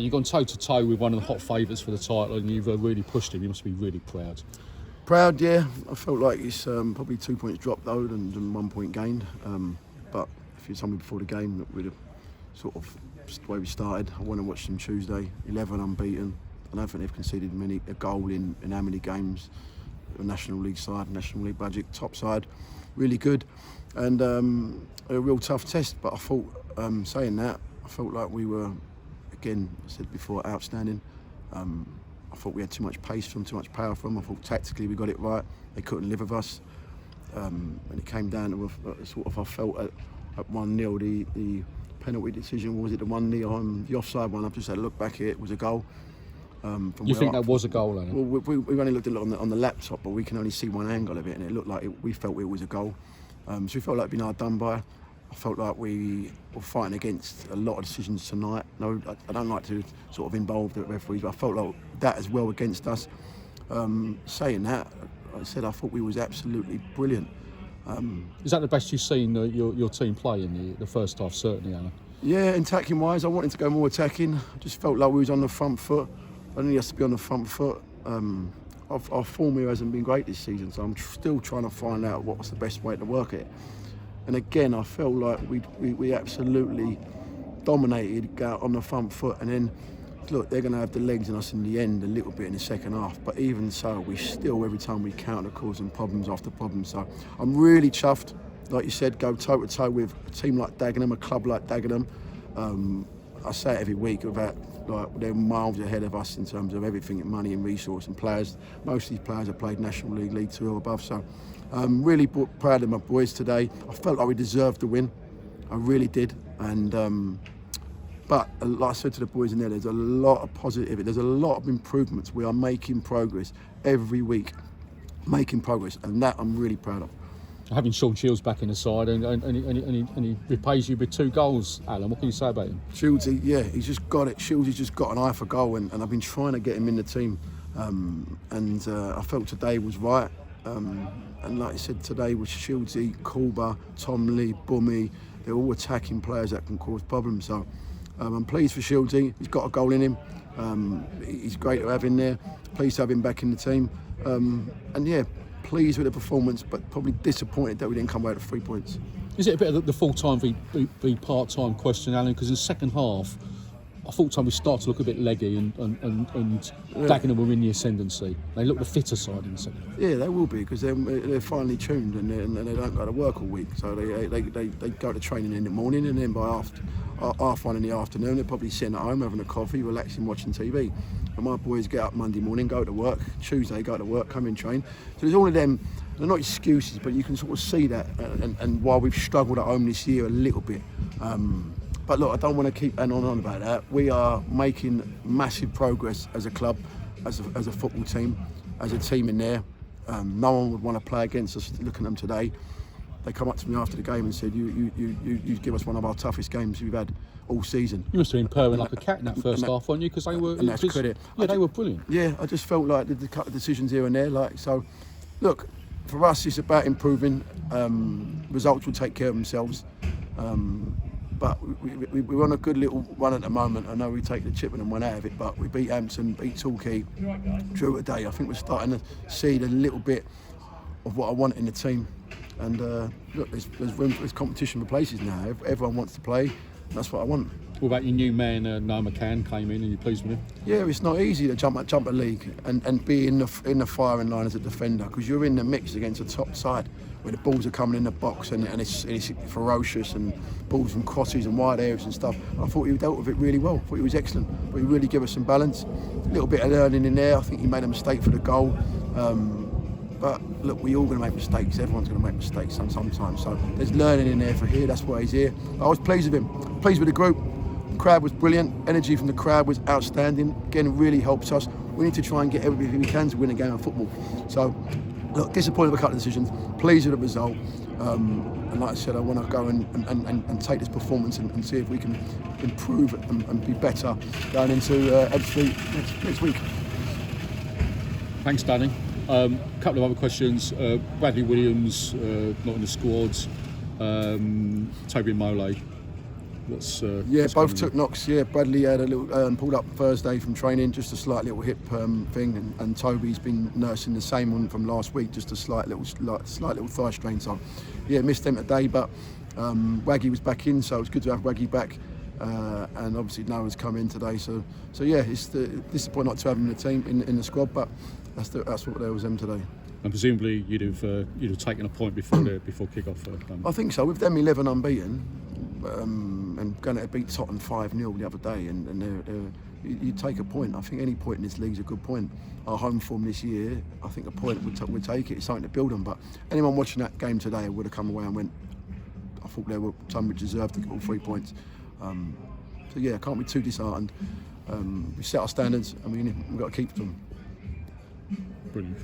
You've gone toe-to-toe with one of the hot favourites for the title and you've really pushed him. You must be really proud. Proud, yeah. I felt like it's probably 2 points dropped though and 1 point gained. But if you told me before the game that we'd have sort of the way we started, I went and watched them Tuesday, 11 unbeaten. I don't think they've conceded a goal in how many games. The National League side, National League budget, top side, really good. And a real tough test, but I thought, saying that, I felt like we were, again, I said before, outstanding. I thought we had too much pace from, too much power from. I thought tactically we got it right. They couldn't live with us. When it came down to sort of, I felt at 1-0, the penalty decision, was it the 1-0, the offside one? I've just had a look back here, it was a goal. You think that was a goal, Alan? Well, we only looked at it on the laptop, but we can only see one angle of it, and it looked like we felt it was a goal. So we felt like being outdone by. I felt like we were fighting against a lot of decisions tonight. No, I don't like to sort of involve the referees, but I felt like that as well against us. Saying that, I said I thought we was absolutely brilliant. Is that the best you've seen your team play in the first half, certainly, Alan? Yeah, attacking wise, I wanted to go more attacking. I just felt like we was on the front foot. I need us to be on the front foot. Our form here hasn't been great this season, so I'm still trying to find out what's the best way to work it. And again, I felt like we absolutely dominated out on the front foot. And then, look, they're going to have the legs in us in the end a little bit in the second half. But even so, we still, every time we counter, causing problems after problems. So I'm really chuffed. Like you said, go toe-to-toe with a team like Dagenham, a club like Dagenham. I say it every week about like they're miles ahead of us in terms of everything, money and resource and players. Most of these players have played National League, League 2 or above. So I'm really proud of my boys today. I felt like we deserved the win. I really did. And but like I said to the boys in there, there's a lot of positivity. There's a lot of improvements. We are making progress every week, making progress, and that I'm really proud of. Having Sean Shields back in the side and he repays you with 2 goals, Alan. What can you say about him? Shields, yeah, he's just got it. Shields has just got an eye for goal, and I've been trying to get him in the team. I felt today was right. And like I said, today was Shieldsy, Kulba, Tom Lee, Bummy. They're all attacking players that can cause problems. So I'm pleased for Shieldsy. He's got a goal in him. He's great to have in there. Pleased to have him back in the team. And yeah, pleased with the performance, but probably disappointed that we didn't come away with 3 points. Is it a bit of the full-time v part-time question, Alan? Because in the second half, I thought we started to look a bit leggy and Dagenham were in the ascendancy. They look the fitter side in the second half. Yeah, they will be, because they're finely tuned and they don't go to work all week. So they go to training in the morning, and then by half 1 in the afternoon, they're probably sitting at home having a coffee, relaxing, watching TV. And my boys get up Monday morning, go to work. Tuesday, go to work, come in, train. So there's all of them. They're not excuses, but you can sort of see that. And while we've struggled at home this year a little bit, but look, I don't want to keep on about that. We are making massive progress as a club, as a football team, as a team in there. No one would want to play against us. Looking at them today, they come up to me after the game and said, "You give us one of our toughest games we've had all season." You must have been purring like a cat in that first half, weren't you? Because they were. And that's credit. Yeah, they were brilliant. Yeah, I just felt like the couple of decisions here and there. Like so, look, for us, it's about improving. Results will take care of themselves. But we're on a good little run at the moment. I know we take the chip and went out of it, but we beat Hampton, beat Torquay, drew today. I think we're starting to see a little bit of what I want in the team. And look, there's room, there's competition for places now. Everyone wants to play. That's what I want. What about your new man, Noah McCann, came in and you're pleased with him? Yeah, it's not easy to jump a league and be in the firing line as a defender, because you're in the mix against a top side where the balls are coming in the box and it's ferocious, and balls from crosses and wide areas and stuff. I thought he dealt with it really well. I thought he was excellent. But he really gave us some balance. A little bit of learning in there. I think he made a mistake for the goal. But look, we're all going to make mistakes. Everyone's going to make mistakes sometimes. So there's learning in there for here. That's why he's here. I was pleased with him. Pleased with the group. The crowd was brilliant. Energy from the crowd was outstanding. Again, it really helps us. We need to try and get everything we can to win a game of football. So, look, disappointed with a couple of decisions. Pleased with the result. And like I said, I want to go and take this performance and see if we can improve and be better going into Ebbsfleet next week. Thanks, Danny. Couple of other questions. Bradley Williams not in the squad. Toby Mole. What's Yeah, what's both coming took knocks. Yeah, Bradley had a little pulled up Thursday from training, just a slight little hip thing, and Toby's been nursing the same one from last week, just a slight little thigh strain. So, yeah, missed them today, but Waggy was back in, so it's good to have Waggy back, and obviously Noah's come in today. So yeah, it's disappointing not to have him in the team in the squad, but that's what there was them today. And presumably you'd have taken a point before kick-off. I think so. With them 11 unbeaten, and going to beat Tottenham 5-0 the other day, and you take a point. I think any point in this league is a good point. Our home form this year, I think a point would take it. It's something to build on. But anyone watching that game today would have come away and went, I thought Tonbridge deserved to get all 3 points. So yeah, can't be too disheartened. We set our standards and we've got to keep them. Brilliant.